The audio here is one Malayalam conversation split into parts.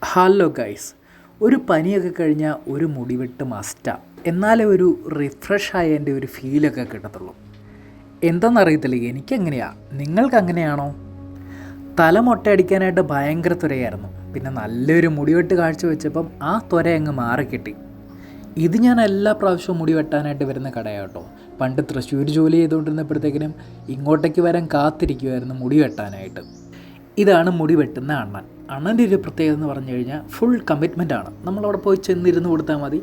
ഹലോ ഗൈസ്, ഒരു പനിയൊക്കെ കഴിഞ്ഞാൽ ഒരു മുടിവെട്ട് മസ്റ്റാണ്. എന്നാലേ ഒരു റിഫ്രഷ് ആയ എൻ്റെ ഒരു ഫീലൊക്കെ കിട്ടത്തുള്ളൂ. എന്താണെന്നറിയത്തില്ല, എനിക്കങ്ങനെയാണ്. നിങ്ങൾക്ക് അങ്ങനെയാണോ? തല മൊട്ടയടിക്കാനായിട്ട് ഭയങ്കര ത്വരയായിരുന്നു. പിന്നെ നല്ലൊരു മുടിവെട്ട് കാഴ്ച വെച്ചപ്പം ആ ത്വര അങ്ങ് മാറിക്കിട്ടി. ഇത് ഞാൻ എല്ലാ പ്രാവശ്യവും മുടി വെട്ടാനായിട്ട് വരുന്ന കടയാട്ടോ. പണ്ട് തൃശ്ശൂർ ജോലി ചെയ്തുകൊണ്ടിരുന്നപ്പോഴത്തേക്കിനും ഇങ്ങോട്ടേക്ക് വരാൻ കാത്തിരിക്കുമായിരുന്നു മുടി വെട്ടാനായിട്ട്. ഇതാണ് മുടി വെട്ടുന്ന അണ്ണൻ. അണ്ണൻ്റെ ഒരു പ്രത്യേകത എന്ന് പറഞ്ഞു കഴിഞ്ഞാൽ ഫുൾ കമ്മിറ്റ്മെൻ്റ് ആണ്. നമ്മളവിടെ പോയി ചെന്നിരുന്ന് കൊടുത്താൽ മതി.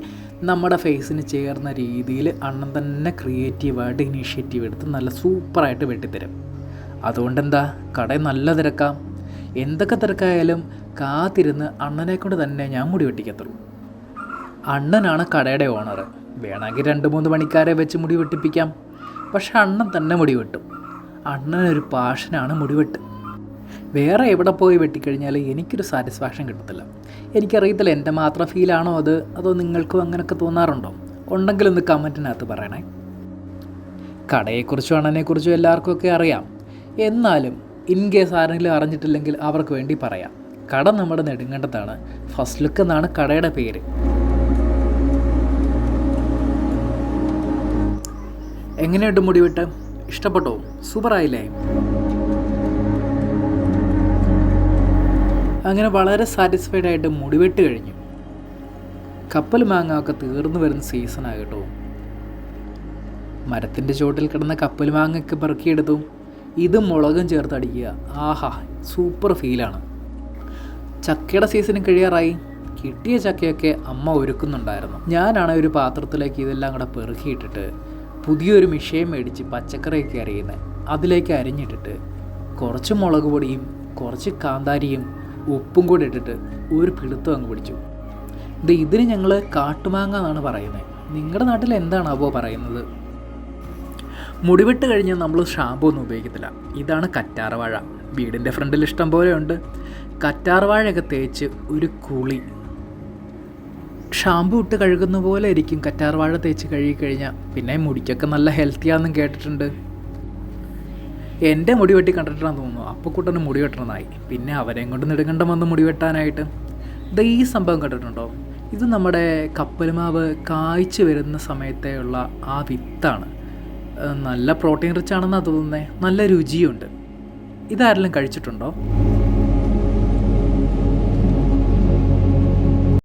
നമ്മുടെ ഫേസിന് ചേർന്ന രീതിയിൽ അണ്ണൻ തന്നെ ക്രിയേറ്റീവായിട്ട് ഇനീഷ്യേറ്റീവ് എടുത്ത് നല്ല സൂപ്പറായിട്ട് വെട്ടിത്തരും. അതുകൊണ്ടെന്താ, കടയിൽ നല്ല തിരക്കാം. എന്തൊക്കെ തിരക്കായാലും കാത്തിരുന്ന് അണ്ണനെ കൊണ്ട് തന്നെ ഞാൻ മുടി വെട്ടിക്കത്തുള്ളൂ. അണ്ണനാണ് കടയുടെ ഓണർ. വേണമെങ്കിൽ 2-3 പണിക്കാരെ വെച്ച് മുടി വെട്ടിപ്പിക്കാം. പക്ഷെ അണ്ണൻ തന്നെ മുടി വെട്ടും. അണ്ണനൊരു പാഷനാണ് മുടിവെട്ട്. വേറെ എവിടെ പോയി വെട്ടിക്കഴിഞ്ഞാൽ എനിക്കൊരു സാറ്റിസ്ഫാക്ഷൻ കിട്ടത്തില്ല. എനിക്കറിയത്തില്ല എൻ്റെ മാത്രം ഫീലാണോ അതോ നിങ്ങൾക്കും അങ്ങനെയൊക്കെ തോന്നാറുണ്ടോ? ഉണ്ടെങ്കിലൊന്ന് കമൻറ്റിനകത്ത് പറയണേ. കടയെക്കുറിച്ചും അണ്ണനെക്കുറിച്ചും എല്ലാവർക്കും അറിയാം. എന്നാലും ഇൻ കേസ് ആരെങ്കിലും അറിഞ്ഞിട്ടില്ലെങ്കിൽ അവർക്ക് വേണ്ടി പറയാം. കട നമ്മുടെ നെടുങ്കണ്ടത്താണ്. ഫസ്റ്റ് ലുക്ക് എന്നാണ് കടയുടെ പേര്. എങ്ങനെയുണ്ട് മുടിവെട്ട്? ഇഷ്ടപ്പെട്ടോ? സൂപ്പറായില്ലേ? അങ്ങനെ വളരെ സാറ്റിസ്ഫൈഡ് ആയിട്ട് മുടിവെട്ട് കഴിഞ്ഞു. കപ്പൽ മാങ്ങ ഒക്കെ തീർന്നു വരുന്ന സീസണാണ് കേട്ടോ. മരത്തിൻ്റെ ചുവട്ടിൽ കിടന്ന കപ്പൽ മാങ്ങയൊക്കെ പെറുക്കിയെടുത്തു. ഇത് മുളകും ചേർത്ത് അടിക്കുക. ആഹാ, സൂപ്പർ ഫീലാണ്. ചക്കയുടെ സീസൺ കഴിയാറായി. കിട്ടിയ ചക്കയൊക്കെ അമ്മ ഒരുക്കുന്നുണ്ടായിരുന്നു. ഞാനാണ് ഒരു പാത്രത്തിലേക്ക് ഇതെല്ലാം കൂടെ പെറുക്കിയിട്ടിട്ട് പുതിയൊരു മിഷയം മേടിച്ച് പച്ചക്കറിയൊക്കെ അരിയുന്നത്. അതിലേക്ക് അരിഞ്ഞിട്ടിട്ട് കുറച്ച് മുളക് പൊടിയും കുറച്ച് കാന്താരിയും ഉപ്പും കൂടി ഇട്ടിട്ട് ഒരു പിടുത്തം അങ്ങ് പിടിച്ചു. ഇതിന് ഞങ്ങൾ കാട്ടുമാങ്ങ എന്നാണ് പറയുന്നത്. നിങ്ങളുടെ നാട്ടിൽ എന്താണാവോ പറയുന്നത്? മുടിവെട്ട് കഴിഞ്ഞാൽ നമ്മൾ ഷാമ്പു ഒന്നും ഉപയോഗിക്കത്തില്ല. ഇതാണ് കറ്റാർവാഴ. വീടിൻ്റെ ഫ്രണ്ടിൽ ഇഷ്ടം പോലെ ഉണ്ട്. കറ്റാർവാഴയൊക്കെ തേച്ച് ഒരു കുളി. ഷാമ്പു ഇട്ട് കഴുകുന്ന പോലെ ഇരിക്കും കറ്റാർവാഴ തേച്ച് കഴുകിക്കഴിഞ്ഞാൽ. പിന്നെ മുടിക്കൊക്കെ നല്ല ഹെൽത്തിയാണെന്നും കേട്ടിട്ടുണ്ട്. എൻ്റെ മുടി വെട്ടി കണ്ടിട്ടാണെന്ന് തോന്നുന്നു അപ്പക്കുട്ടന് മുടി വെട്ടണമെന്നായി. പിന്നെ അവരെയും കൊണ്ട് നെടുങ്കണ്ടം വന്ന് മുടി വെട്ടാനായിട്ട്. ഈ സംഭവം കണ്ടിട്ടുണ്ടോ? ഇത് നമ്മുടെ കപ്പൽമാവ് കായ്ച്ച് വരുന്ന സമയത്തെയുള്ള ആ വിത്താണ്. നല്ല പ്രോട്ടീൻ റിച്ച് ആണെന്നാണ് തോന്നുന്നത്. നല്ല രുചിയുണ്ട്. ഇതാരെങ്കിലും കഴിച്ചിട്ടുണ്ടോ?